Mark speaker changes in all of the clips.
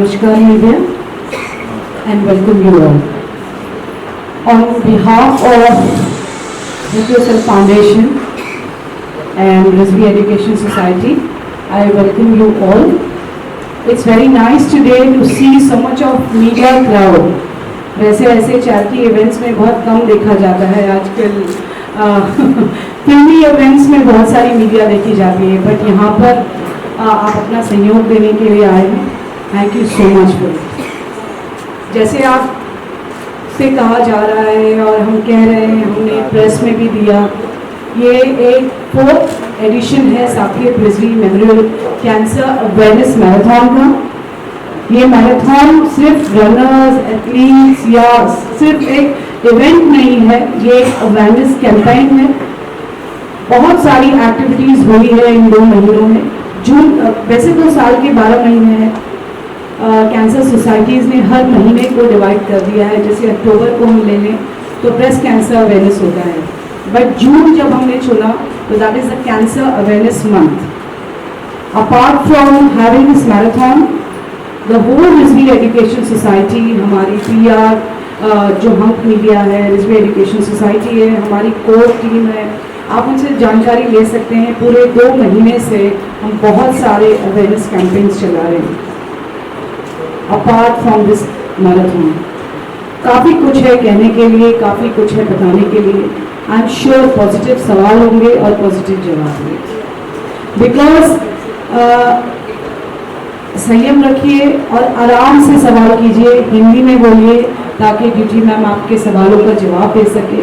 Speaker 1: Namaskar media and welcome you all. On behalf of UPSL Foundation and Risvi Education Society, I welcome you all. It's very nice today to see so much of media crowd. वैसे ऐसे charity events में बहुत कम देखा जाता है आजकल। फिल्मी events में बहुत सारी मीडिया देखी जाती है, बट यहाँ पर आप अपना सहयोग देने के लिए आए हैं। Thank you so much for it. जैसे आप से कहा जा रहा है और हम कह रहे हैं, हमने प्रेस में भी दिया, ये एक 4th एडिशन है Saqib Rizvi memorial cancer awareness marathon का। ये मैराथन सिर्फ रनर्स, एथलीट्स या सिर्फ एक इवेंट नहीं है, ये एक अवेयरनेस कैंपेन है। बहुत सारी एक्टिविटीज़ हुई है इन 2 महीनों में। जून वैसे तो साल के 12 महीने हैं, कैंसर सोसाइटीज़ ने हर महीने को डिवाइड कर दिया है। जैसे अक्टूबर को हम ले लें तो ब्रेस्ट कैंसर अवेयरनेस होता है, बट जून जब हमने चुना तो that is the cancer awareness month. Apart from having this marathon, the whole Rizvi education society, हमारी PR जो हम्प मीडिया है, रिजवी एजुकेशन सोसाइटी है, हमारी कोर टीम है, आप उनसे जानकारी ले सकते हैं। पूरे 2 महीने से हम बहुत सारे अवेयरनेस कैंपेन्स चला रहे हैं। अपार्ट फ्रॉम दिस मैराथन काफ़ी कुछ है कहने के लिए, काफ़ी कुछ है बताने के लिए। आई एम श्योर पॉजिटिव सवाल होंगे और पॉजिटिव जवाब होंगे। बिकॉज संयम रखिए और आराम से सवाल कीजिए, हिंदी में बोलिए ताकि ड्यूटी मैम आपके सवालों का जवाब दे सके।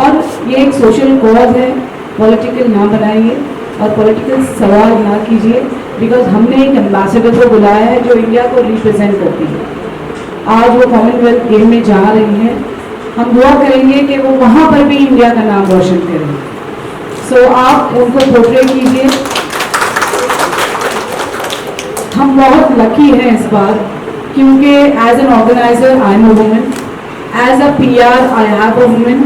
Speaker 1: और ये एक सोशल कॉज है, पॉलिटिकल ना बनाइए और पॉलिटिकल सवाल ना कीजिए। बिकॉज हमने एक एम्बेसडर को बुलाया है जो इंडिया को रिप्रेजेंट करती है। आज वो कॉमनवेल्थ गेम में जा रही हैं, हम दुआ करेंगे कि वो वहाँ पर भी इंडिया का नाम रोशन करें। सो आप उनको पोर्ट्रे कीजिए। हम बहुत लकी हैं इस बार, क्योंकि as an organiser I am a woman, as a PR I have a woman,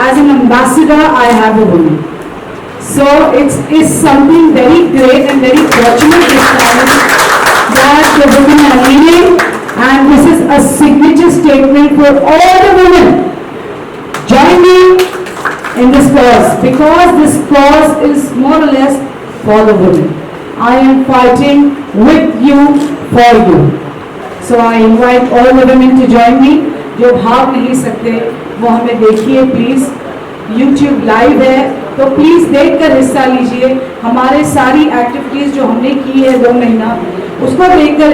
Speaker 1: as an ambassador I have a woman. So it's something very great and very fortunate this time that the women are leading, and this is a signature statement for all the women. Join me in this cause, because this cause is more or less for the women. I am fighting with you, for you. So I invite all the women to join me. जो भाग नहीं सकते वो हमें देखिए please. YouTube live है तो please देखकर हिस्सा लीजिए। हमारे सारी एक्टिविटीज़ जो हमने की है 2 महीना, उसको देखकर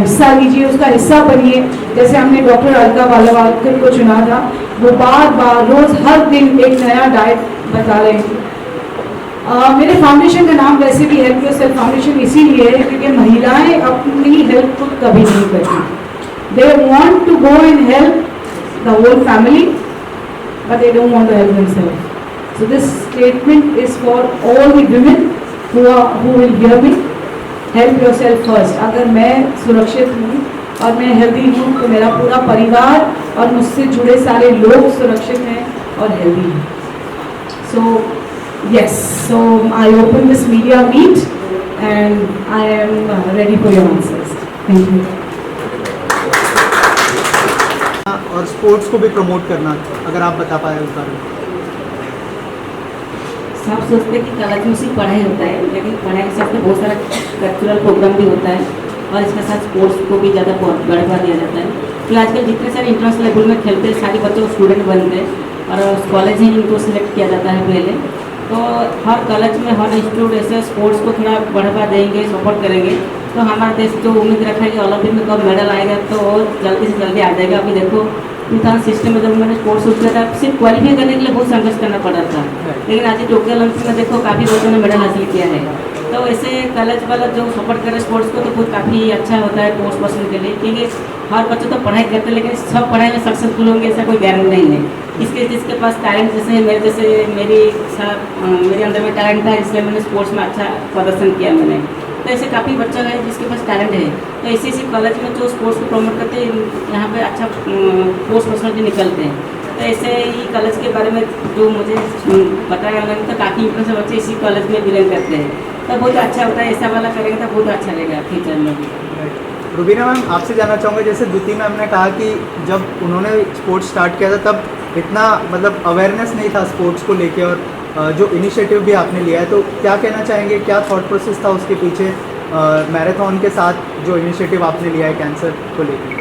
Speaker 1: हिस्सा लीजिए, उसका हिस्सा बनिए। जैसे हमने डॉक्टर अलका वालावालकर को चुना था, वो बार बार रोज़ हर दिन एक नया डाइट बता रहे हैं। मेरे फाउंडेशन का नाम वैसे भी हेल्प योरसेल्फ फाउंडेशन इसीलिए है क्योंकि महिलाएं अपनी हेल्प खुद कभी नहीं करती। They want to go and help the whole family, but they don't want to help themselves. So this statement is for all the women who will hear me. Help yourself first. अगर मैं सुरक्षित हूँ और मैं healthy हूँ तो मेरा पूरा परिवार और मुझसे जुड़े सारे लोग सुरक्षित हैं और हेल्दी हैं. So yes, so I open this media meet and I am ready for your answers. Thank you.
Speaker 2: और स्पोर्ट्स को भी प्रमोट करना, अगर आप बता पाए उस बारे में.
Speaker 3: सब सोचते हैं कि कॉलेज में सिर्फ पढ़ाई होता है, लेकिन पढ़ाई के साथ में बहुत सारा कल्चरल प्रोग्राम भी होता है और इसके साथ स्पोर्ट्स को भी ज़्यादा बढ़ावा दिया जाता है. तो आजकल जितने सारे इंटरनेशनल लेवल में खेलते हैं सारे बच्चों को स्टूडेंट बनते हैं और कॉलेज ही इनको सिलेक्ट किया जाता है पहले. तो हर कॉलेज में हर इंस्टीट्यूट ऐसे स्पोर्ट्स को थोड़ा बढ़ावा देंगे, सपोर्ट करेंगे तो हमारा देश जो उम्मीद रखा है कि ओलंपिक में कब मेडल आएगा तो जल्दी से जल्दी आ जाएगा. अभी देखो 2000 सिस्टम में जब मैंने स्पोर्ट्स शुरू किया था सिर्फ क्वालिफाई करने के लिए बहुत संघर्ष करना पड़ रहा था, लेकिन आज टोक्यो ओलंपिक में देखो काफ़ी बच्चों ने मेडल हासिल किया है. तो ऐसे कॉलेज वाला जो सपोर्ट करे स्पोर्ट्स को तो बहुत काफ़ी अच्छा होता है स्पोर्ट्स पर्सन के लिए, क्योंकि हर बच्चे तो पढ़ाई करते हैं लेकिन सब पढ़ाई में सक्सेसफुल होंगे ऐसा कोई गारंटी नहीं है. जिसके पास टैलेंट जैसे मेरे अंदर में टैलेंट था इसलिए मैंने स्पोर्ट्स में अच्छा प्रदर्शन किया मैंने. तो ऐसे काफ़ी बच्चा है जिसके पास टैलेंट है, तो इसी कॉलेज में जो स्पोर्ट्स को प्रमोट करते हैं यहाँ पे अच्छा स्पोर्ट्स पर्सनलिटी निकलते हैं. तो ऐसे ही कॉलेज के बारे में जो मुझे बताया उन्होंने तो काफ़ी इंटरेस्ट बच्चे इसी कॉलेज में बिलोंग करते हैं. तो बहुत अच्छा होता है, ऐसा वाला करेंगे तो बहुत अच्छा रहेगा फ्यूचर में भी.
Speaker 2: रुबीना मैम, आपसे जानना चाहूँगा, जैसे द्युति मैम ने कहा कि जब उन्होंने स्पोर्ट्स स्टार्ट किया था तब इतना मतलब अवेयरनेस नहीं था स्पोर्ट्स को लेके, और जो इनिशिएटिव भी आपने लिया है तो क्या कहना चाहेंगे, क्या थॉट प्रोसेस था उसके पीछे मैराथन के साथ जो इनिशिएटिव आपने लिया है कैंसर को लेकर?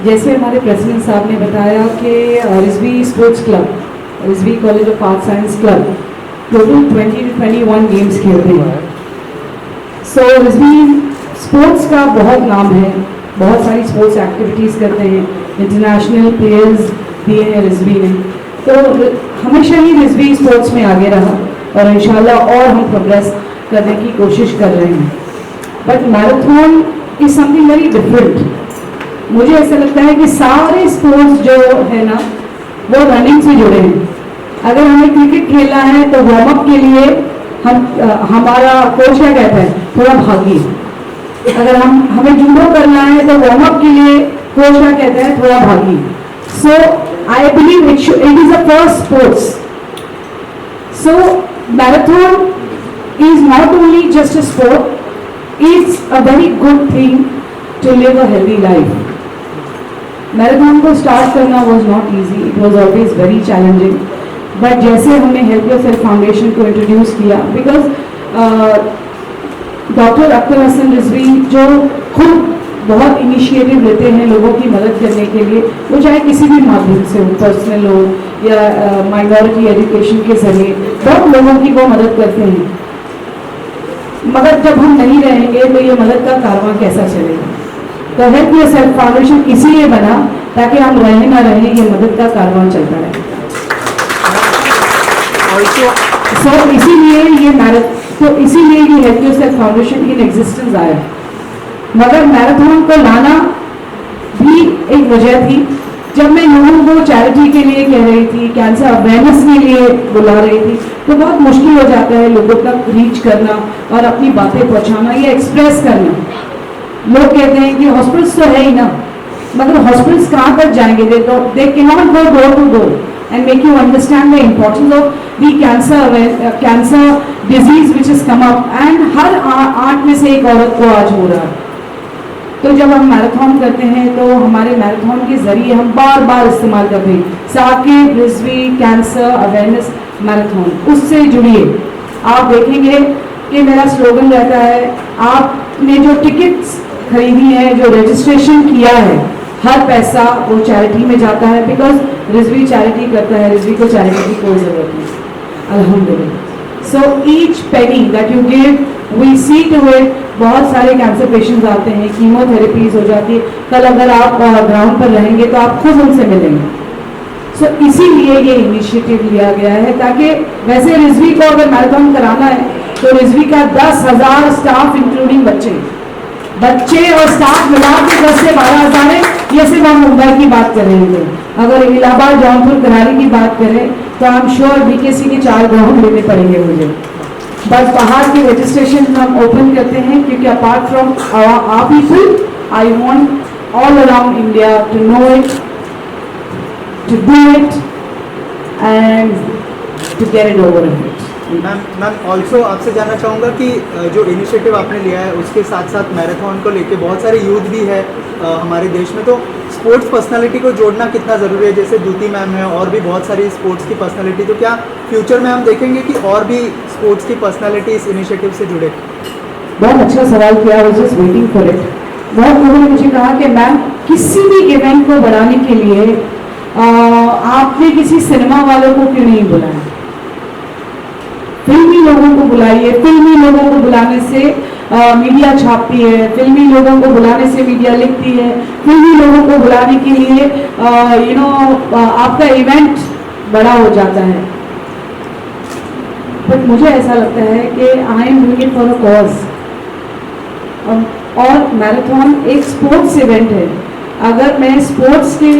Speaker 1: जैसे हमारे प्रेसिडेंट साहब ने बताया कि Rizvi sports club, Rizvi college of art science club total 20 to 21 games खेलते हैं. सो रिजवी स्पोर्ट्स का बहुत नाम है, बहुत सारी स्पोर्ट्स एक्टिविटीज़ करते हैं, इंटरनेशनल प्लेयर्स दिए हैं रिजवी ने. तो हमेशा ही रिजवी स्पोर्ट्स में आगे रहा और इंशाल्लाह और हम प्रोग्रेस करने की कोशिश कर रहे हैं. But marathon is something very different. मुझे ऐसा लगता है कि सारे स्पोर्ट्स जो है ना वो रनिंग से जुड़े हैं. अगर हमें क्रिकेट खेलना है तो वार्म अप के लिए हमारा कोच क्या कहता है, थोड़ा भागिए. अगर हमें जूडो करना है तो वार्म अप के लिए कोच क्या कहता है, थोड़ा भागिए. So I believe it is a first sports. So marathon is not only just a sport, it's a very good thing to live a healthy life. Marathon को start करना was not easy, it was always very challenging. But जैसे हमने Help Yourself Foundation को introduce किया, because doctor Akhtar Hasan Rizvi जो खुद बहुत initiative लेते हैं लोगों की मदद करने के लिए, वो चाहे किसी भी माध्यम से हो, पर्सनल हो या माइनॉरिटी एजुकेशन के जरिए बहुत लोगों की वो मदद करते हैं. मगर जब हम नहीं रहेंगे तो ये मदद का कारवां कैसा चलेगा. तो हेल्प योरसेल्फ फाउंडेशन इसीलिए बना ताकि हम रहे ना रहे, ये मदद का कारवां चलता रहे. सो इसीलिए ये help yourself foundation in existence आया. मगर मैराथन को लाना भी एक वजह थी. जब मैं लोगों को चैरिटी के लिए कह रही थी, कैंसर अवेयरनेस के लिए बुला रही थी, तो बहुत मुश्किल हो जाता है लोगों तक रीच करना और अपनी बातें पहुंचाना या एक्सप्रेस करना. लोग कहते हैं कि हॉस्पिटल्स तो है ही ना, मगर हॉस्पिटल्स कहाँ तक जाएंगे? They can not go door to door and make you understand the importance of the cancer disease which is come up. And हर 8 में से एक औरत को आज हो रहा है. तो जब हम मैराथन करते हैं तो हमारे मैराथन के जरिए हम बार बार इस्तेमाल करते हैं Saqib, Rizvi, cancer awareness marathon. उससे जुड़िए. आप देखेंगे कि मेरा स्लोगन रहता है, आपने जो टिकट्स खरीदी है, जो रजिस्ट्रेशन किया है, हर पैसा वो चैरिटी में जाता है. बिकॉज रिजवी चैरिटी करता है, रिजवी को चैरिटी की कोई ज़रूरत नहीं, अल्हम्दुलिल्लाह. So each penny that you give we see to it. बहुत सारे कैंसर पेशेंट्स आते हैं, कीमोथेरेपीज हो जाती है. कल अगर आप ग्राउंड पर रहेंगे तो आप खुद उनसे मिलेंगे. सो इसीलिए ये इनिशिएटिव लिया गया है ताकि वैसे रिजवी को अगर मैराथन कराना है तो रिजवी का 10,000 स्टाफ इंक्लूडिंग बच्चे बच्चे और स्टाफ मिला के 10 से 12,000 है। ये सिर्फ हम मुंबई की बात कर रहे थे। अगर इलाहाबाद, जौनपुर, करारी की बात करें तो आई एम श्योर बीकेसी के 4 ग्राउंड लेने पड़ेंगे मुझे। बस बाहर के रजिस्ट्रेशन हम ओपन करते हैं क्योंकि apart from our people I want all around India to know it, to do it and to get it over it.
Speaker 2: Ma'am also आपसे जानना चाहूँगा कि जो इनिशिएटिव आपने लिया है उसके साथ साथ मैराथन को लेके बहुत सारे यूथ भी है हमारे देश में, तो स्पोर्ट्स पर्सनालिटी को जोड़ना कितना ज़रूरी है? जैसे द्युति मैम है और भी बहुत सारी स्पोर्ट्स की पर्सनालिटी, तो क्या फ्यूचर में हम देखेंगे कि और भी स्पोर्ट्स की पर्सनालिटी इस इनिशिएटिव से जुड़े?
Speaker 1: बहुत अच्छा सवाल किया, I was just waiting for it. बहुत लोगों ने मुझे कहा कि मैम किसी भी इवेंट को बढ़ाने के लिए आपने किसी सिनेमा वालों को क्यों नहीं बुलाया? फिल्मी लोगों को बुलाइए। फिल्मी लोगों को बुलाने से मीडिया छापती है, फिल्मी लोगों को बुलाने से मीडिया लिखती है, फिल्मी लोगों को बुलाने के लिए आपका इवेंट बड़ा हो जाता है। बट मुझे ऐसा लगता है कि I am doing it for a cause, और मैराथन एक स्पोर्ट्स इवेंट है। अगर मैं स्पोर्ट्स के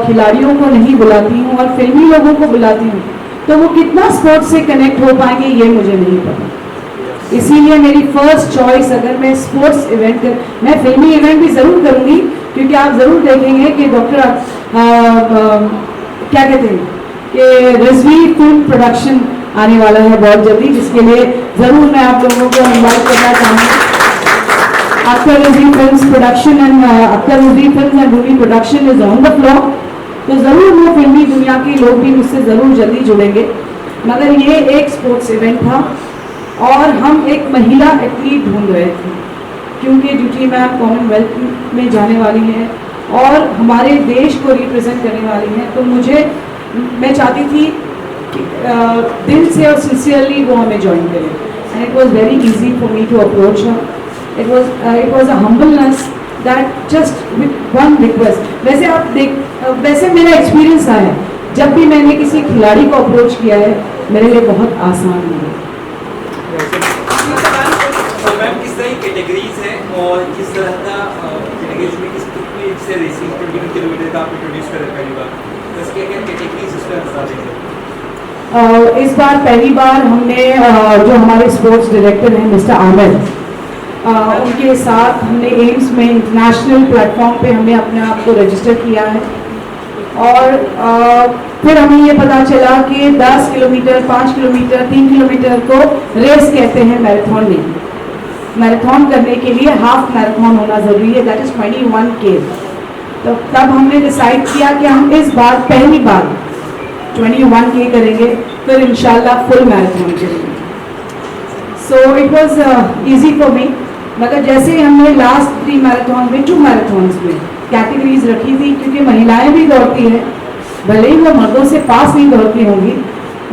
Speaker 1: खिलाड़ियों को नहीं बुलाती हूँ और फिल्मी लोगों को बुलाती हूँ तो वो कितना स्पोर्ट्स से कनेक्ट हो पाएंगे ये मुझे नहीं पता। इसीलिए मेरी फर्स्ट चॉइस, अगर मैं स्पोर्ट्स इवेंट मैं फिल्मी इवेंट भी ज़रूर करूँगी क्योंकि आप ज़रूर देखेंगे कि डॉक्टर क्या कहते हैं कि रिजवी फिल्म प्रोडक्शन आने वाला है बहुत जल्दी, जिसके लिए ज़रूर मैं आप लोगों को इन्वाइट करना चाहूँगी। Occur Rizvi film production and occur Rizvi film and movie production is on the floor, तो ज़रूर वो फिल्मी दुनिया के लोग भी मुझसे ज़रूर जल्दी जुड़ेंगे। मगर ये एक स्पोर्ट्स इवेंट था और हम एक महिला एथलीट ढूंढ रहे थे क्योंकि ड्यूटी मैम कॉमनवेल्थ में जाने वाली हैं और हमारे देश को रिप्रेजेंट करने वाली हैं, तो मैं चाहती थी कि दिल से और सिंसियरली वो हमें ज्वाइन करें। And it was very easy for me to approach her. It was a humbleness that just with one request. वैसे मेरा एक्सपीरियंस रहा है, जब भी मैंने किसी खिलाड़ी को अप्रोच किया है मेरे लिए बहुत आसान है।
Speaker 4: मैम किस तरह की कैटेगरीज हैं और किस तरह का कैटेगरीज में कितनी से रेसिंग 22 किलोमीटर का आप इंट्रोड्यूस कर रहे हैं पहली बार, तो इसके क्या कैटेगरीज उसका बता देंगे?
Speaker 1: इस बार पहली बार हमने जो हमारे स्पोर्ट्स डायरेक्टर हैं मिस्टर आमिर, उनके साथ हमने एम्स में इंटरनेशनल प्लेटफॉर्म पे हमने अपने आप को रजिस्टर किया है और फिर हमें ये पता चला कि 10 किलोमीटर, 5 किलोमीटर, 3 किलोमीटर को रेस कहते हैं, मैराथन नहीं। मैराथन करने के लिए हाफ मैराथन होना ज़रूरी है, दैट इज़ 21 K। तो तब हमने डिसाइड किया कि हम इस बार पहली बार 21 K करेंगे, फिर इंशाल्लाह फुल मैराथन करेंगे। So it was easy for मी। मगर जैसे हमने लास्ट 3 मैराथन में 2 मैराथन्स में कैटेगरीज रखी थी क्योंकि महिलाएं भी दौड़ती हैं, भले ही वो मर्दों से पास नहीं दौड़ती होंगी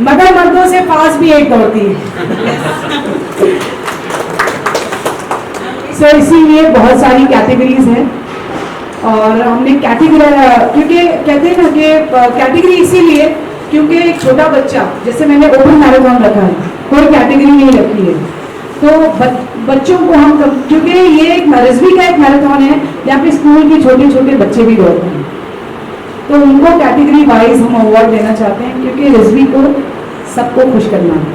Speaker 1: मगर मर्दों से पास भी एक दौड़ती है। सो इसीलिए बहुत सारी कैटेगरीज हैं और हमने कैटेगरी, क्योंकि कहते हैं ना कि कैटेगरी इसीलिए क्योंकि एक छोटा बच्चा, जैसे मैंने ओपन मैराथन रखा है, कोई कैटेगरी नहीं रखी है, तो बच्चों को हम क्योंकि ये एक रिजवी का एक मैराथन है जहाँ पे स्कूल के छोटे छोटे बच्चे भी दौड़ते हैं, तो उनको कैटेगरी वाइज हम अवार्ड देना चाहते हैं क्योंकि रिजवी को सबको खुश करना है।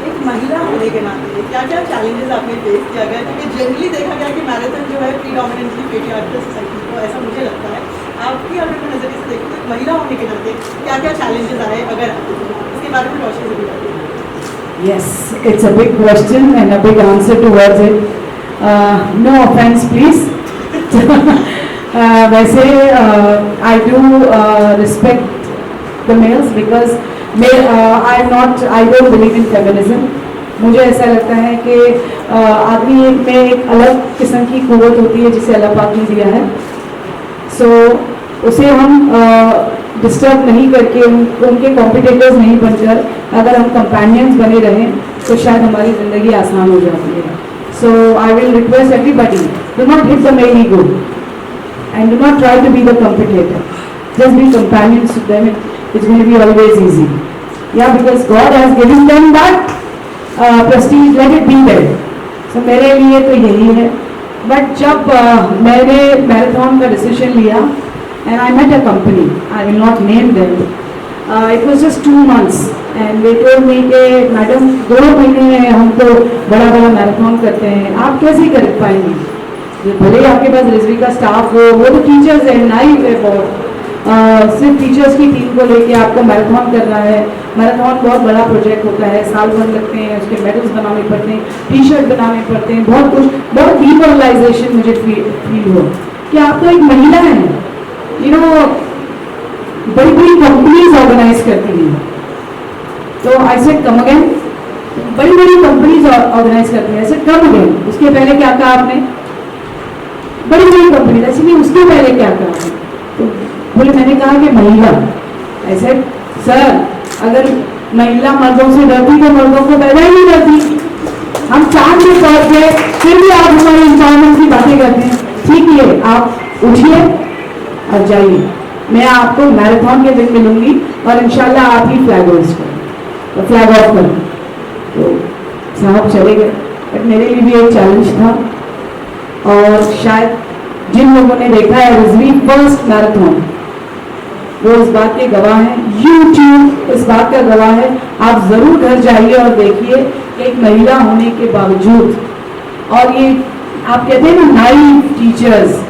Speaker 5: एक महिला होने के नाते क्या क्या चैलेंजेस आपने फेस किया गया, क्योंकि जनरली देखा गया कि मैराथन जो है प्रीडोमिनेंटली पेट्रियार्कल सोसाइटी को, ऐसा मुझे लगता है। आपकी अगर मैं नज़रिए से देखूँ तो महिला होने के नाते क्या क्या चैलेंजेस आए, अगर इसके बारे में रोशनी से बताइए।
Speaker 1: Yes, it's a big question and a big answer towards it. No offense, please. वैसे I do respect the males because I don't believe in feminism. मुझे ऐसा लगता है कि आदमी में एक अलग किस्म की क़ुव्वत होती है जिसे अल्लाह पाक ने दिया है, सो उसे हम डिस्टर्ब नहीं करके उनके कॉम्पिटिटर्स नहीं बनकर अगर हम कंपेनियंस बने रहें तो शायद हमारी ज़िंदगी आसान हो जाती है। So I will request everybody, do not hit the male ego and do not try to be the competitor, just be companions to them, it's going to be always easy. Yeah, because God has given them that prestige, let it be there. So मेरे लिए तो यही है। But जब मैंने marathon का decision लिया and I met a company, I will not name them, it was just 2 months and they told me कि मैडम 2 महीने में हम तो बड़ा बड़ा मैराथन करते हैं, आप कैसे कर पाएंगे? भले ही आपके पास रिजवी का स्टाफ हो, वो तो टीचर्स है, नाइव है बहुत, सिर्फ टीचर्स की टीम को लेके आपको मैराथन करना है। मैराथन बहुत बड़ा प्रोजेक्ट होता है, साल भर लगते हैं, उसके मेडल्स बनाने पड़ते हैं, टी शर्ट बनाने पड़ते हैं, बहुत कुछ, बहुत डीमोरलाइजेशन मुझे फील हुआ कि आप तो एक महिला हैं, यू नो, बड़ी बड़ी कंपनीज ऑर्गेनाइज करती हैं। तो आई सेड कम अगेन, बड़ी बड़ी कंपनीज ऑर्गेनाइज करती हैं, आई सेड कम अगेन। उसके पहले क्या कहा आपने? बड़ी बड़ी कंपनी, ऐसे नहीं, उसके पहले क्या कहा आपने? तो बोले, मैंने कहा कि महिला। ऐसे सर, अगर महिला मर्दों से डरती तो मर्दों को पैदा ही नहीं करती। हम चांद पे पहुंच गए, फिर भी आप हमारे एम्पावरमेंट की बातें करते हैं। ठीक है, आप उठिए और जाइए, मैं आपको मैराथन के दिन मिलूंगी और इंशाल्लाह आप ही फ्लैग होस्ट करें, तो फ्लैग ऑफ करें। तो साहब चले गए, बट मेरे लिए भी एक चैलेंज था। और शायद जिन लोगों ने देखा है रिजवी फर्स्ट मैराथन, वो इस बात के गवाह हैं, यूट्यूब इस बात का गवाह है। आप जरूर घर जाइए और देखिए कि एक महिला होने के बावजूद, और ये आप कहते हैं ना नाइव टीचर्स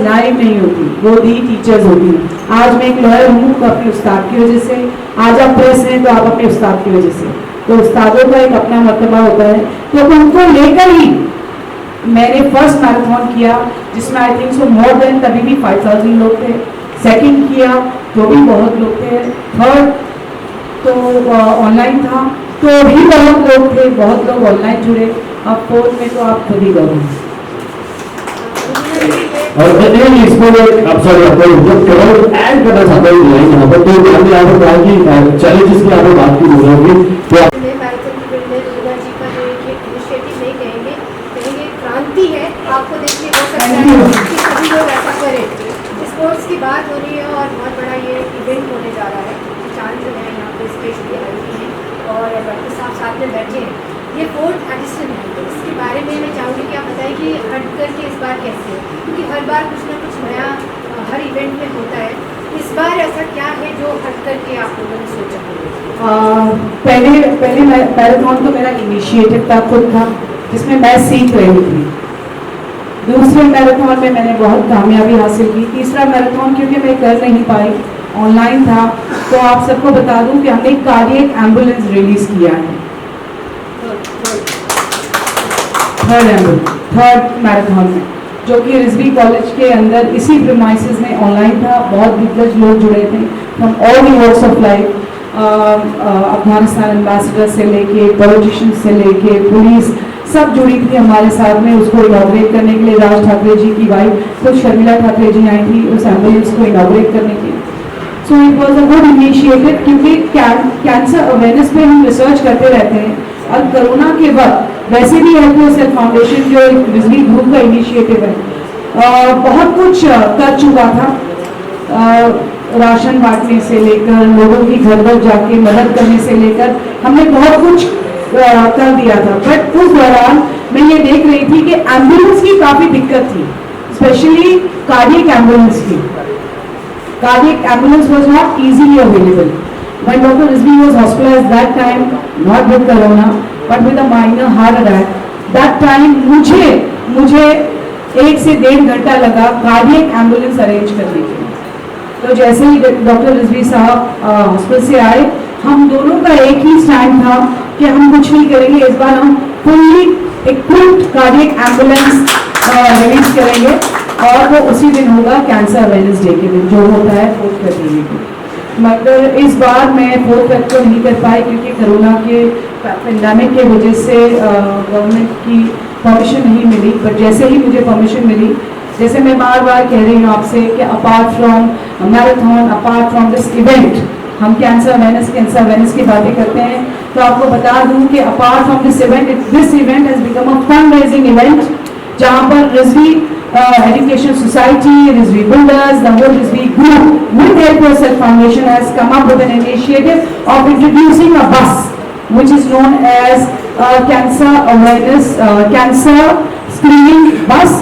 Speaker 1: नाइव नहीं होती, वो दी टीचर्स होती हैं। आज मैं एक लॉयर हूँ तो अपने उस्ताद की वजह से, आज आप प्रेस हैं तो आप अपने उस्ताद की वजह से। तो उस्तादों का एक अपना मर्तबा होता है, तो उनको लेकर ही मैंने फर्स्ट मैराथन किया, जिसमें I think so more than, तभी भी 5000 लोग थे। सेकंड किया तो भी बहुत लोग थे। थर्ड तो ऑनलाइन था तो भी बहुत लोग थे, बहुत लोग ऑनलाइन जुड़े। अब फोर्थ में तो आप खुद ही करो।
Speaker 6: और नहीं इसको अब सॉरी आपको जब केवल ऐड करना चाहता हूँ यहाँ पर, तो हमने यहाँ पर कहा कि चैलेंजेस की आपने बात की होगी, तो
Speaker 7: क्रांति है, आपको देखिए हो सकता है कि सभी लोग ऐसा करें। स्पोर्ट्स की बात हो रही है और बहुत बड़ा ये इवेंट होने जा रहा है। चांद जो है यहाँ पे स्टेज पे आई हुई है और डॉक्टर साहब साथ में बैठे हैं। ये 4th एडिशन है, तो इसके बारे में मैं चाहूँगी कि आप बताएं कि हटकर के इस बार कैसे है, क्योंकि हर बार कुछ ना कुछ नया हर इवेंट में होता है। इस बार ऐसा क्या है जो हटकर के आप लोगों ने सोचा?
Speaker 1: पहले मैराथन तो मेरा इनिशिएटिव था, खुद था, जिसमें मैं सीख रही थी। दूसरे मैराथन में मैंने बहुत कामयाबी हासिल की। तीसरा मैराथन क्योंकि मैं कर नहीं पाई, ऑनलाइन था, तो आप सबको बता दूं कि हमने कार्डियक एम्बुलेंस रिलीज किया है। थर्ड मैराथन में, जो कि रिजवी कॉलेज के अंदर इसी प्रीमाइसेस में ऑनलाइन था। बहुत दिग्गज लोग जुड़े थे from all the walks of life, Afghanistan ambassador से लेके पॉलिटिशियन से लेके पुलिस, सब जुड़ी थी हमारे साथ में। उसको इनॉग्रेट करने के लिए राज ठाकरे जी की वाइफ तो शर्मिला ठाकरे जी आई थी उस एम्बुलेंस को इनॉग्रेट करने के लिए। So it was a good initiative, क्योंकि कैंसर अवेयरनेस पे हम रिसर्च करते रहते हैं, और कोरोना के वक्त वैसे भी हेल्थ सेल्फ फाउंडेशन जो एक बिजली ग्रुप का इनिशिएटिव है, बहुत कुछ कर चुका था। राशन बांटने से लेकर, लोगों की घर घर जाके मदद करने से लेकर, हमने बहुत कुछ कर दिया था। बट उस दौरान मैं ये देख रही थी कि एम्बुलेंस की काफ़ी दिक्कत थी, स्पेशली कार्डियक एम्बुलेंस की। Cardiac ambulance was not easily available. When Dr. Rizvi was hospitalized that time, not with corona, but with a minor heart attack, that time मुझे 1 से 1.5 घंटा लगा कार्डियक एम्बुलेंस अरेंज करने के लिए। तो जैसे ही डॉक्टर रिजवी साहब हॉस्पिटल से आए, हम दोनों का एक ही स्टैंड था कि हम कुछ नहीं करेंगे, इस बार हम fully equipped cardiac ambulance release करेंगे, और वो उसी दिन होगा कैंसर अवेयरनेस डे के दिन, जो होता है 4th फरवरी को। मगर इस बार मैं 4th फरवरी को नहीं कर पाई, क्योंकि कोरोना के पेंडेमिक के वजह से गवर्नमेंट की परमिशन नहीं मिली। बट जैसे ही मुझे परमिशन मिली, जैसे मैं बार बार कह रही हूँ आपसे कि apart from marathon, apart from this event, हम कैंसर अवेयरनेस की बातें करते हैं, तो आपको बता दूं कि apart from this event has become a fund raising event, जहां पर Rizvi education society, Rizvi builders, the whole Rizvi group with help yourself foundation has come up with an initiative of introducing a bus which is known as cancer awareness, cancer screening bus.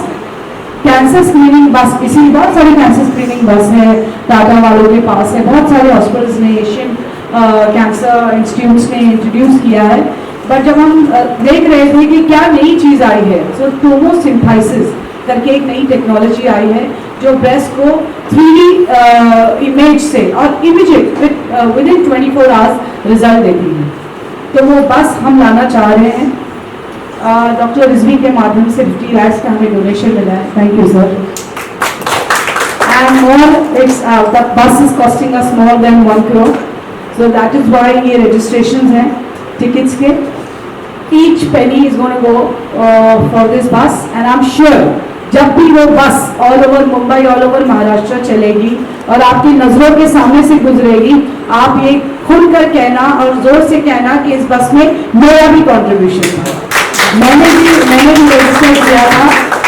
Speaker 1: Cancer screening बस, इसी बहुत सारी cancer screening बस है टाटा वालों के पास है, बहुत सारे हॉस्पिटल्स ने, एशियन कैंसर इंस्टीट्यूट्स ने इंट्रोड्यूस किया है. बट जब हम देख रहे थे कि क्या नई चीज़ आई है, सो टोमोसिंथेसिस करके एक नई टेक्नोलॉजी आई है जो ब्रेस्ट को 3D इमेज से और immediate with in 24 hours result देती है. तो वो बस हम लाना चाह रहे हैं. डॉक्टर रिजवी के माध्यम से 50 लाख का हमें डोनेशन मिला है. Thank you sir. And more it's the bus is costing us more than 1 crore. So that is why ये रजिस्ट्रेशन हैं टिकट्स के. Each penny is gonna go for this bus and I am sure जब भी वो bus all over Mumbai, all over Maharashtra चलेगी और आपकी नज़रों के सामने से गुजरेगी, आप ये खुलकर कहना और जोर से कहना कि इस बस में मेरा भी कंट्रीब्यूशन था. मैंने भी रजिस्टर किया था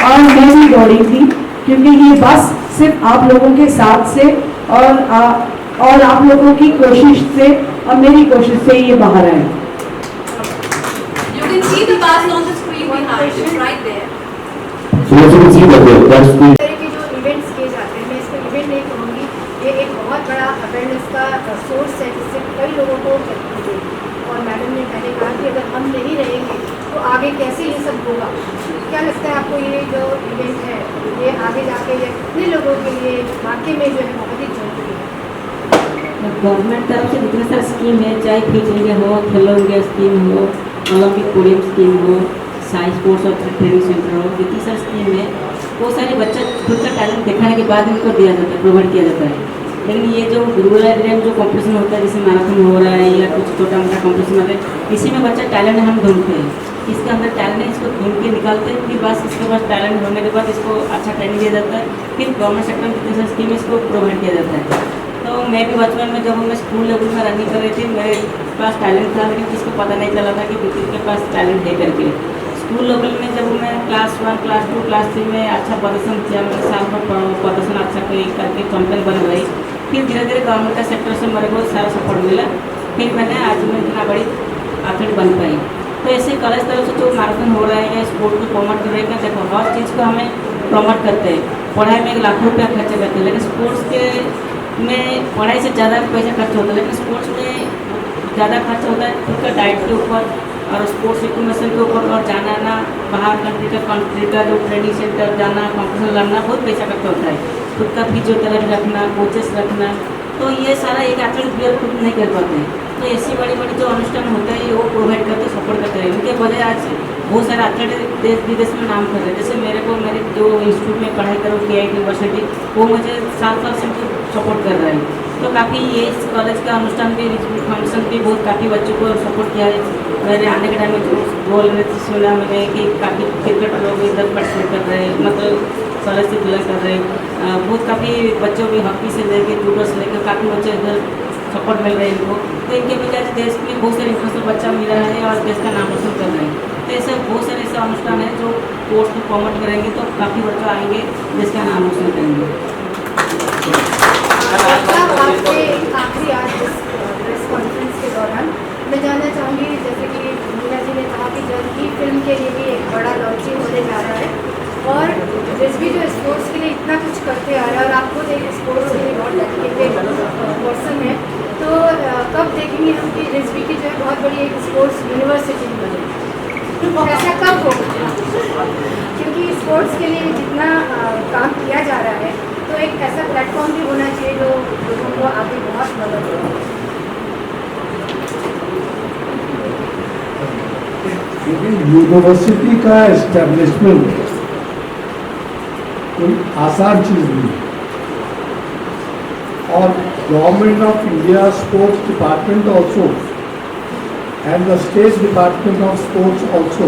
Speaker 1: और मैं भी दौड़ी थी, क्योंकि ये बस सिर्फ आप लोगों के साथ से और आप लोगों की कोशिश से और मेरी कोशिश से ये बाहर आए.
Speaker 8: You can see the bus on the screen behind you, right there.
Speaker 6: So as you can see that that's the
Speaker 7: इस तरह के जो इवेंट्स किए जाते हैं, मैं इसको इवेंट नहीं कहूँगी, ये एक बहुत बड़ा अवेयरनेस का सोर्स है जिससे कई लोगों को हेल्प मिलेगी. और मैडम ने पहले कहा कि अगर हम नहीं रहेंगे तो आगे कैसे ये सब होगा. क्या लगता है आपको ये जो इवेंट है ये आगे जाके या कितने लोगों के लिए वाकई में जो है बहुत ही जरूरी है?
Speaker 3: गवर्नमेंट तरफ से जितने सारे स्कीम है, चाहे फिट इंडिया हो, खेलो इंडिया स्कीम हो, ओलंपिक पोडियम स्कीम हो, साइंस स्पोर्ट्स और ट्रेनिंग सेंटर हो, जितनी सारी स्कीम है वो सारे बच्चे खुद का टैलेंट दिखाने के बाद इनको दिया जाता है, प्रोवाइड किया जाता है. लेकिन ये जो रूरल एरिया में जो कंपटीशन होता है, जैसे मैराथन हो रहा है या कुछ छोटा मोटा कंपटीशन होता है, इसी में बच्चा टैलेंट हम ढूंढते हैं. इसके अंदर टैलेंट है, इसको ढूंढ के निकालते हैं. फिर बस इसके पास टैलेंट होने के बाद इसको अच्छा ट्रेनिंग दिया जाता है. फिर गवर्नमेंट सेक्टर में जितनी सारी स्कीम इसको प्रोवाइड किया जाता है. तो मैं भी बचपन में जब मैं स्कूल लेवल में रनिंग कर रही थी, मेरे पास टैलेंट था, लेकिन किसको पता नहीं चला था कि किसके पास टैलेंट है करके. स्कूल लेवल में जब मैं क्लास 1, क्लास 2, क्लास 3 में अच्छा प्रदर्शन किया, मैंने साल भर प्रदर्शन अच्छा करके चैंपियन बन गई. फिर धीरे धीरे गवर्नमेंट का सेक्टर से मेरे को सारा सपोर्ट मिला. फिर मैंने आज मैं इतना बड़ी एथलीट बन पाई. तो ऐसे कॉलेज तरफ से जो मैराथन हो रहे हैं, स्पोर्ट को प्रमोट कर रहे हैं, देखो हर चीज़ को हमें प्रमोट करते हैं. पढ़ाई में 1 लाख रुपया खर्चा करते हैं, लेकिन स्पोर्ट्स के में पढ़ाई से ज़्यादा पैसा खर्च होता है. लेकिन स्पोर्ट्स में ज़्यादा खर्च होता है खुद का डाइट के ऊपर और स्पोर्ट्स इक्विपमेंट के ऊपर, और जाना आना बाहर कंट्री का जो ट्रेनिंग सेंटर जाना, कॉम्पिटिशन लड़ना, बहुत पैसा खर्च होता है. खुद का फिजियोथेरेपी रखना, कोचेस रखना, तो ये सारा एक एथलीट बियर खुद नहीं कर पाते हैं. तो ऐसी बड़ी बड़ी जो अनुष्ठान होता है वो प्रोवाइड करते, सपोर्ट करते हैं. उनके वजह आज बहुत सारे एथलीट देश विदेश में नाम कर रहे हैं. जैसे मेरे जो इंस्टीट्यूट में पढ़ाई करो KIT यूनिवर्सिटी, वो मुझे साल से सपोर्ट कर रहा है. तो काफ़ी ये इस कॉलेज का अनुष्ठान भी, फाउंडेशन भी बहुत काफ़ी बच्चों को सपोर्ट किया है. मेरे आने के टाइम में जो बोल रहे थे सुना मैंने कि काफ़ी क्रिकेट लोग इधर पार्टिसिपेट कर रहे हैं, मतलब कॉलेज से बिलोंग कर रहे हैं. बहुत काफ़ी बच्चों भी हॉकी से लेकर जूडो से लेकर काफ़ी बच्चे इधर सपोर्ट मिल रहे हैं इनको. तो इनके वजह से देश में बहुत सारे इंटरनेशनल बच्चा मिल रहा है और देश का नाम रोशन कर रहे हैं. तो ऐसे बहुत सारे ऐसे अनुष्ठान है जो स्पोर्ट्स को प्रमोट करेंगे तो काफ़ी बच्चे आएंगे, देश का नाम रोशन करेंगे.
Speaker 7: आपके आखिरी आज इस प्रेस कॉन्फ्रेंस के दौरान मैं जानना चाहूँगी, जैसे कि मीना जी ने कहा कि जल्द ही फिल्म के लिए भी एक बड़ा लॉन्चिंग होने जा रहा है, और रिजवी जो स्पोर्ट्स के लिए इतना कुछ करते आ रहा है और आप खुद एक स्पोर्ट्स के लिए बहुत डेडिकेटेड पर्सन है, तो कब देखेंगे हम कि रिजवी की जो है बहुत बड़ी एक स्पोर्ट्स यूनिवर्सिटी बने? ऐसा कब होगा? क्योंकि स्पोर्ट्स के लिए जितना काम किया जा रहा है, तो एक ऐसा प्लेटफॉर्म भी होना चाहिए जो लोगों को आगे बहुत मदद हो.
Speaker 9: यूनिवर्सिटी का एस्टेब्लिशमेंट कोई आसान चीज़ नहीं, और government of India sports department also and the State Department of Sports also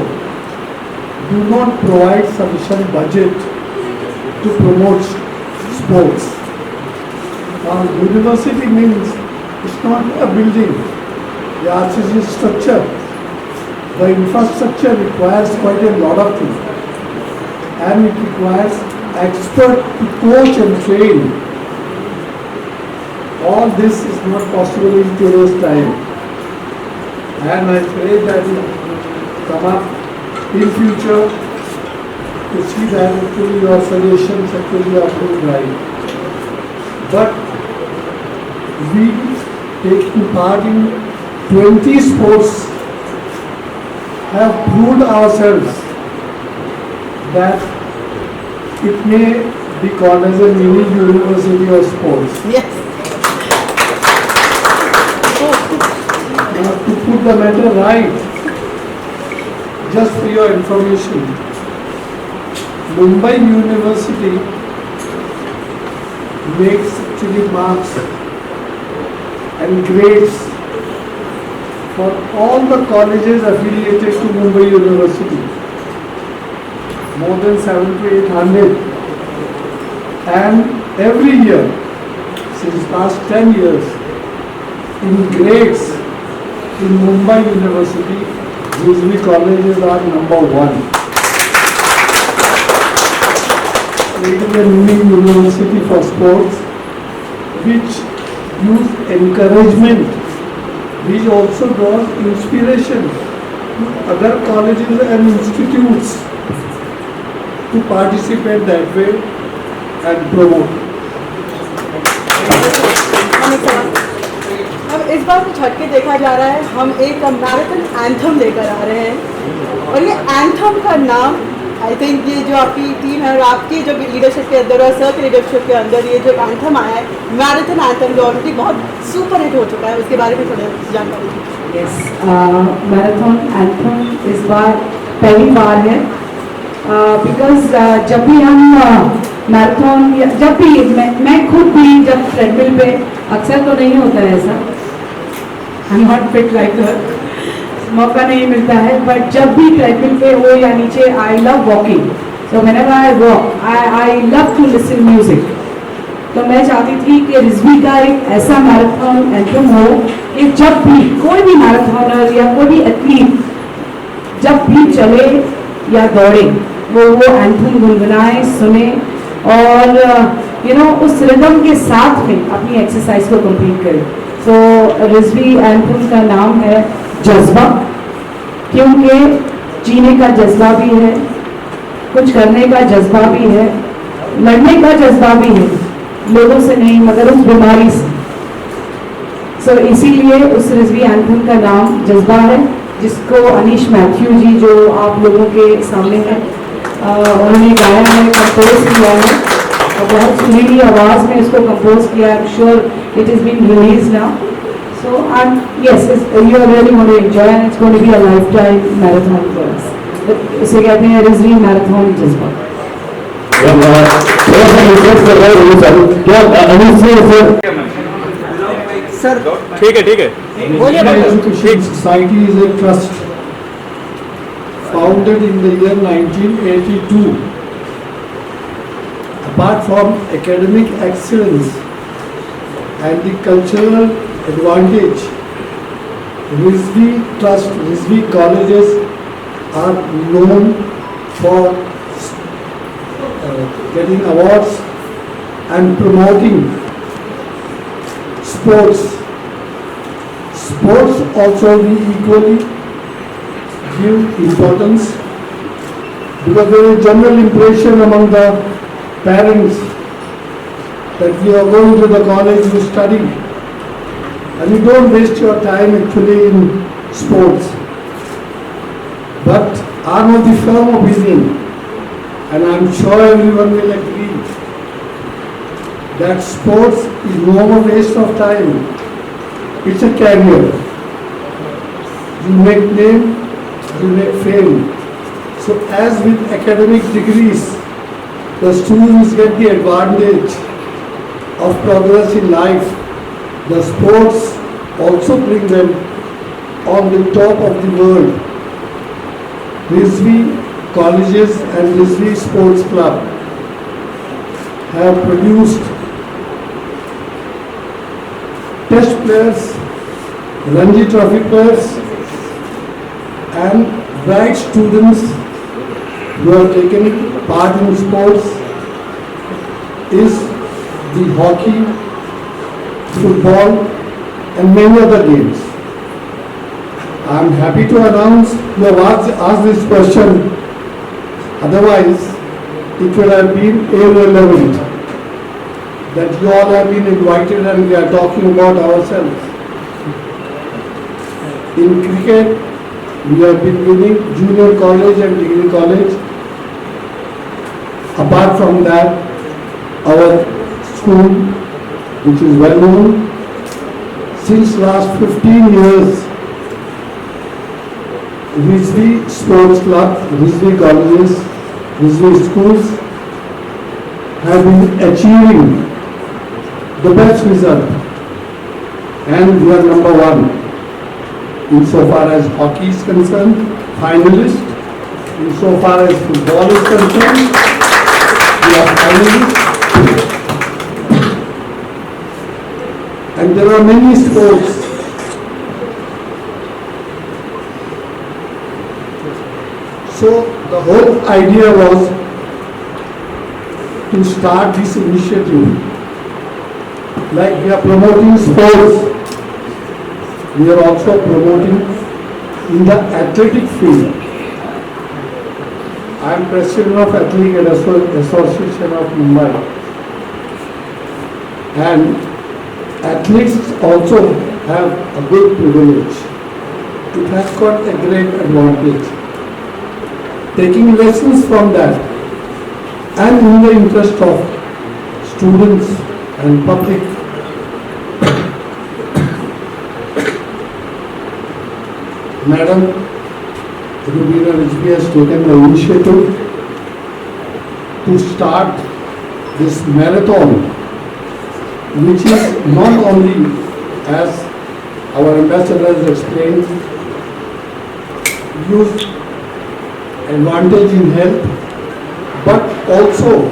Speaker 9: do not provide sufficient budget to promote sports. Now, university means it's not a building, it's a structure. The infrastructure requires quite a lot of things, and it requires expert to coach and train. All this is not possible in today's time. and I pray that it come up in future to see that actually your suggestions actually are put right. But we taking part in 20 sports have proved ourselves that it may be called as a mini university of sports.
Speaker 5: Yes.
Speaker 9: Now, to put the matter right, just for your information, Mumbai University makes actually marks and grades for all the colleges affiliated to Mumbai University. More than 7 to 800. And every year, since past 10 years, in grades in Mumbai University, Rizvi colleges are number 1. It is a mini university for sports which use encouragement, which also draws inspiration to other colleges and institutes to participate that way and promote.
Speaker 5: अब इस बार कुछ हटके देखा जा रहा है, हम एक मैराथन एंथम लेकर आ रहे हैं और ये एंथम का नाम आई थिंक ये जो आपकी टीम है और आपकी जो लीडरशिप के अंदर और सर के लीडरशिप के अंदर ये जो एंथम आया है मैराथन एंथम जो ऑलरेडी बहुत सुपर हिट हो चुका है, उसके बारे में थोड़ा जानकारी दीजिए।
Speaker 1: यस, मैराथन एंथम इस बार पहली बार है बिकॉज जब भी हम मैराथन जब भी मैं खुद भी जब ट्रेडमिल पे अक्सर तो नहीं होता है ऐसा, I am not fit like मौका नहीं मिलता है, बट जब भी ट्रेडमिल पे हो या नीचे I love walking, so whenever I walk I love to listen music. तो मैं चाहती थी कि रिजवी का एक ऐसा मैराथन एंथम हो कि जब भी कोई भी मैराथनर या कोई भी एथलीट जब भी चले या दौड़े वो एंथम गुनगुनाए, सुने और उस रिदम के साथ में अपनी एक्सरसाइज को कंप्लीट करें। सो रिजवी एंथम का नाम है जज्बा, क्योंकि जीने का जज्बा भी है, कुछ करने का जज्बा भी है, लड़ने का जज्बा भी है, लोगों से नहीं मगर उस बीमारी से। सो इसीलिए उस रिजवी एंथम का नाम जज्बा है, जिसको अनीश मैथ्यू जी जो आप लोगों के सामने हैं उन्होंने गाया है, कंपोज किया है और बहुत सुरीली आवाज़ में इसको कंपोज किया है। I am sure it is been release now, so I am yes you are really going to enjoy and it's going to be a life time marathon for us. इसे कहते हैं रिजवी मैराथन जज्बा।
Speaker 2: Sir ठीक है
Speaker 9: Education Society is a trust founded in the year 1982. Apart from academic excellence and the cultural advantage, Rizvi Trust, Rizvi colleges are known for getting awards and promoting sports. Sports also we equally give importance because there is general impression among the parents that you are going to the college to study and you don't waste your time actually in sports. But I am of the firm opinion, and I am sure everyone will agree, that sports is no more waste of time. It's a career. You make name, you make fame. So as with academic degrees, the students get the advantage of progress in life. The sports also bring them on the top of the world. Rizvi colleges and Rizvi Sports Club have produced test players, Ranji Trophy players and bright students who are taking part in sports is the hockey, football and many other games. I'm happy to announce you have asked this question. Otherwise, it would have been irrelevant that you all have been invited and we are talking about ourselves. In cricket, we have been winning junior college and degree college. Apart from that, our school, which is well known, since last 15 years, Rizvi Sports Club, Rizvi colleges, Rizvi schools have been achieving the best result, and we are number one insofar as hockey is concerned, finalist. Insofar as football is concerned, we are finalists. And there are many sports. So the whole idea was to start this initiative. Like we are promoting sports, we are also promoting in the athletic field. I am president of Athletic Association of Mumbai, and athletes also have a good privilege. It has got a great advantage. Taking lessons from that, and in the interest of students and public, Madam Rubina Rizvi has taken the initiative to start this marathon, which is not only, as our ambassador has explained, use advantage in health, but also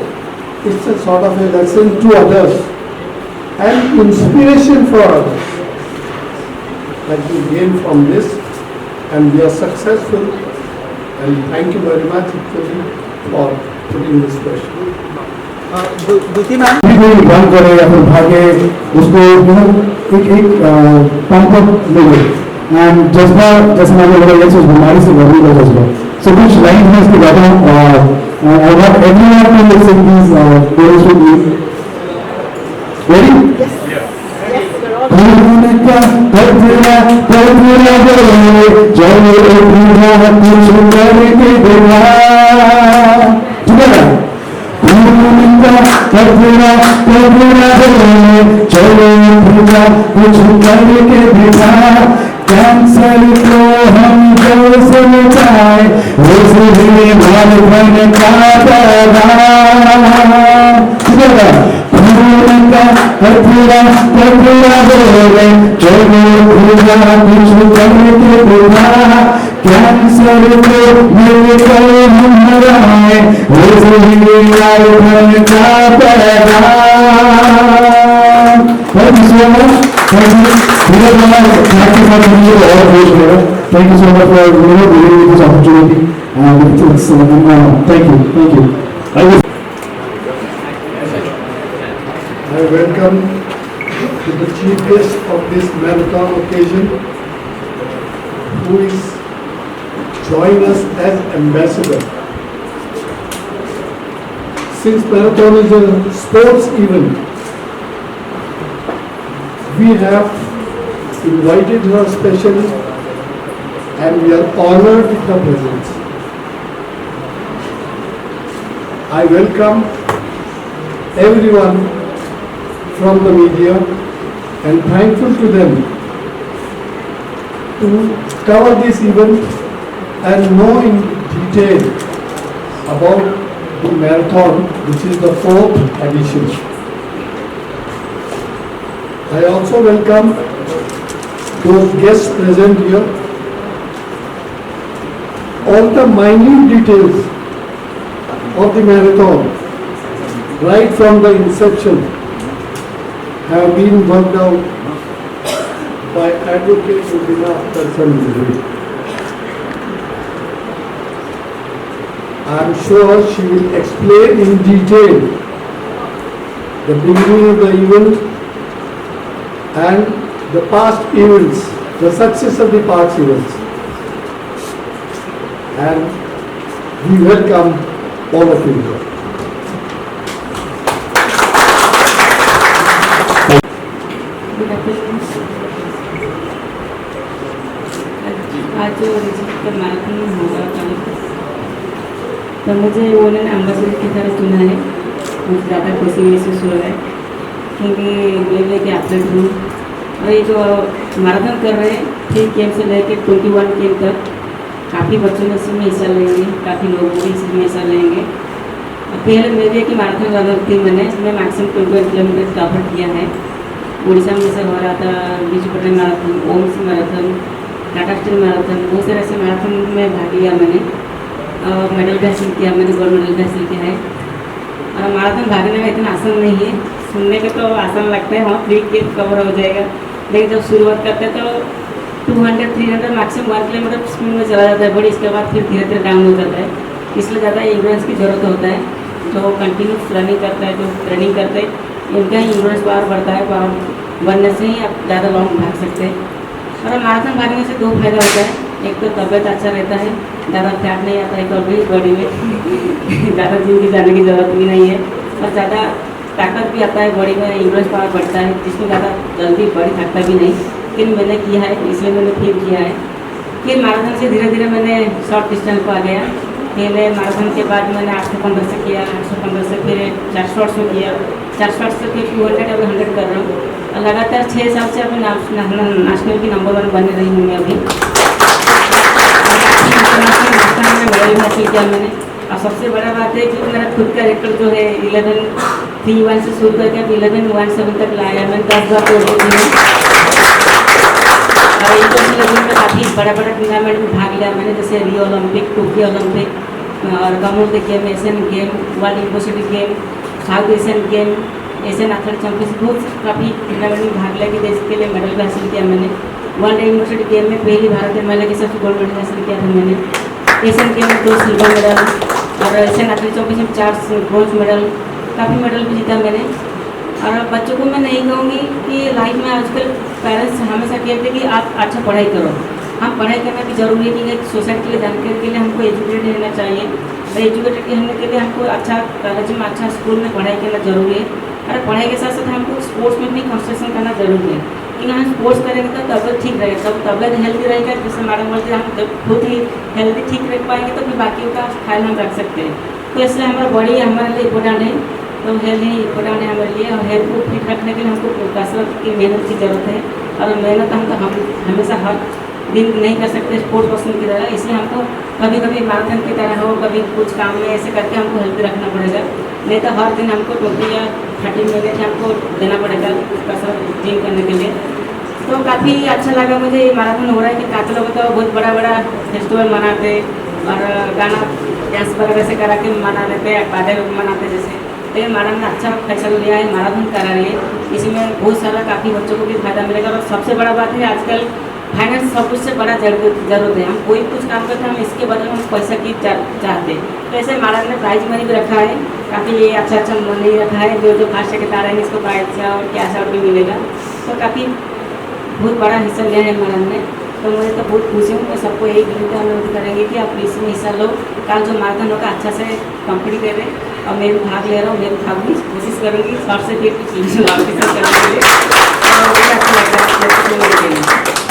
Speaker 9: it's a sort of a lesson to others and inspiration for others that we gain from this, and we are successful, and thank you very much actually for putting this question.
Speaker 2: Dutee ma'am,
Speaker 6: कोई run करे या फिर भागे, उसको एक pump up मिले, and जज्बा जैसे मैंने बोला उस बीमारी से भरने का जज्बा. So कुछ लाइन में इसके गाता हूँ. I want everyone to listen these words to me. Ready? Yes. का पथरा पथरा बोले चलो पूरा कुछ करके दिखा. Together. पथरा पथरा बोले चलो पूरा कुछ करके दिखा. कैंसर को हम कैसे बचाए, इसलिए मालवन का पथरा पथरा बोले चलो पूरा कुछ करके दिखा. कैंसर को मिलकर हम हराए, इसलिए मालवन का पैदा. Thank you so much. Thank you. Thank you for giving me all of this. Thank you so much for giving me this opportunity. It's an honor. Thank you. Thank you.
Speaker 9: I welcome to the chief guest of this marathon occasion, who is joining us as ambassador. Since marathon is a sports event, we have invited her specially, and we are honored with her presence. I welcome everyone from the media and thankful to them to cover this event and know in detail about the marathon, which is the 4th edition. I also welcome those guests present here. All the minute details of the marathon, right from the inception, have been worked out by Advocate Rubina Rizvi. I am sure she will explain in detail the beginning of the event and the past events, the success of the past events. and we welcome all of you here.
Speaker 3: आज जो register marathon में होगा कल, तो मुझे उन्होंने ambassador की तरह चुना है। मुझे ज़्यादा खुशी महसूस हो रहा है क्योंकि मैं लेके एथलीट हूँ और ये जो मैराथन कर रहे हैं 3 गेम से लेकर 21 गेम तक काफ़ी बच्चों ने इसमें हिस्सा लेंगे, काफ़ी लोग भी इसमें हिस्सा लेंगे। पहले मेरे की मैराथन रनर थी, मैं मैक्सिमम 21 किलोमीटर कवर किया है। उड़ीसा में से हो रहा था बीच पटेल मैराथन, ओम्स मैराथन, टाटा स्टील मैराथन, बहुत सारे ऐसे मैराथन में भाग लिया मैंने और मेडल भी हासिल किया, मैंने गोल्ड मेडल भी हासिल किया है। और मैराथन भागने में इतना आसान नहीं है, सुनने के तो आसान लगता है, हाँ 3 गेम कवर हो जाएगा, लेकिन जब शुरुआत करते हैं तो 200-300 मैक्सिमम 1 किलोमीटर स्पीड में चला जाता है बड़ी, इसके बाद फिर धीरे धीरे डाउन हो जाता है। इसलिए ज़्यादा एंड्योरेंस की ज़रूरत होता है। जो कंटिन्यूस रनिंग करता है, जो ट्रेनिंग करते हैं, इनका ही एंड्योरेंस पावर बढ़ता है, पावर बनने से ही आप ज़्यादा लॉन्ग भाग सकते हैं। और मैराथन भागने से 2 फायदा होता है, एक तो तबीयत अच्छा रहता है, ज़्यादा फैट नहीं आता है कभी बॉडी में ज़्यादा जिम की जाने की ज़रूरत भी नहीं है, और ज़्यादा ताकत भी आता है बॉडी में, एंड्योरेंस पावर बढ़ता है, जिसमें ज़्यादा जल्दी बॉडी थकता भी नहीं। लेकिन मैंने किया है, इसलिए मैंने फिर किया है। फिर मैराथन से धीरे धीरे मैंने शॉर्ट डिस्टेंस को आ गया। पहले मैराथन के बाद मैंने 815 से किया, 815 से फिर 400 में किया, 400 से फिर 200 अभी 100 कर रहा हूँ। और लगातार 6 साल से अभी नेशनल की नंबर 1 बनी रही हूँ मैं अभी। नेशनल में मेडल भी हासिल किया मैंने। और सबसे बड़ा बात है कि मेरा खुद का रिकॉर्ड जो है 11:31 से शुरू करके अब 11:17 तक लाया मैं 10 बार तोड़ देती हूँ। और इंटरनेशनल में काफ़ी बड़ा टूर्नामेंट में भाग लिया मैंने, जैसे रियो ओलंपिक, टोक्यो ओलंपिक और Commonwealth game, Asian game, world university game, south Asian game, Asian athlete championship, बहुत काफ़ी टूर्नामेंट में भाग लिया कि देश के लिए मेडल भी हासिल किया मैंने। वर्ल्ड यूनिवर्सिटी गेम में पहली भारतीय महिला के सबसे गोल्ड मेडल हासिल किया था मैंने। एशियन गेम में 2 सिल्वर मेडल और Asian athlete championship 4 bronze medal, काफ़ी मेडल भी जीता मैंने। और बच्चों को मैं नहीं कहूँगी कि लाइफ में आजकल पेरेंट्स हमेशा कहते हैं कि आप अच्छा पढ़ाई करो। हम पढ़ाई करना भी जरूरी है कि सोसाइटी के लिए जानकारी के लिए हमको एजुकेटेड रहना चाहिए, और एजुकेटेड होने के लिए हमको अच्छा कॉलेज में, अच्छा स्कूल में पढ़ाई करना जरूरी है। और पढ़ाई के साथ साथ हमको स्पोर्ट्स में भी कंसंट्रेशन करना जरूरी है, क्योंकि हम स्पोर्ट्स करेंगे तो तबियत ठीक रहेगा, तब तबियत हेल्दी रहेगा। जैसे मैडम बोलते हैं, हम जब खुद ही हेल्दी ठीक रख पाएंगे तो फिर बाकी का ख्याल हम रख सकते हैं। तो इसलिए हमारा बॉडी हमारे लिए इम्पोर्टेंट है, तो हेल्थ ही इम्पोर्टेंट है हमारे लिए। और हेल्थ को फिट रखने के लिए हमको कसरत की, मेहनत की ज़रूरत है। और मेहनत हम हमेशा हर दिन नहीं कर सकते स्पोर्ट्स पर्सन की तरह, इसलिए हमको कभी कभी मैराथन की तरह हो, कभी कुछ काम में ऐसे करके हमको हेल्दी रखना पड़ेगा। नहीं तो हर दिन हमको 20 या 30 मिनट हमको देना पड़ेगा कसरत जिम करने के लिए। तो काफ़ी अच्छा लगा मुझे ये मैराथन हो रहा है कि काफ़ी लोग तो बहुत बड़ा फेस्टिवल मनाते और गाना डांस वगैरह से करा के मना लेते, बादे लोग मनाते जैसे। तो मैडम ने अच्छा फैसला लिया है, मैराथन करा रही है, इसमें बहुत सारा काफ़ी बच्चों को भी फायदा मिलेगा। और सबसे बड़ा बात है आजकल फाइनेंस सब कुछ से बड़ा जरूरत है। हम कोई कुछ काम करते हैं, हम इसके बदले हम पैसा की चाहते हैं। तो ऐसे मैडम ने प्राइज मनी भी रखा है, काफ़ी अच्छा मनी रखा है। जो फास्ट सेकंड आ रहे हैं इसको प्राइज और कैश आउट भी मिलेगा। तो काफ़ी बहुत बड़ा हिस्सा लिया है मैडम ने, तो मुझे तो बहुत खुशी हूँ। मैं सबको यही विनती अनुरोध करेंगे कि आप इसमें हिस्सा लो, कल जो मैराथन होगा अच्छा से कंप्लीट करें। और मैं भी भाग ले रहा हूँ, मैं भी भागूंगी, कोशिश करूँगी शॉर्ट से फिर करने के लिए। और मुझे अच्छा लग रहा है।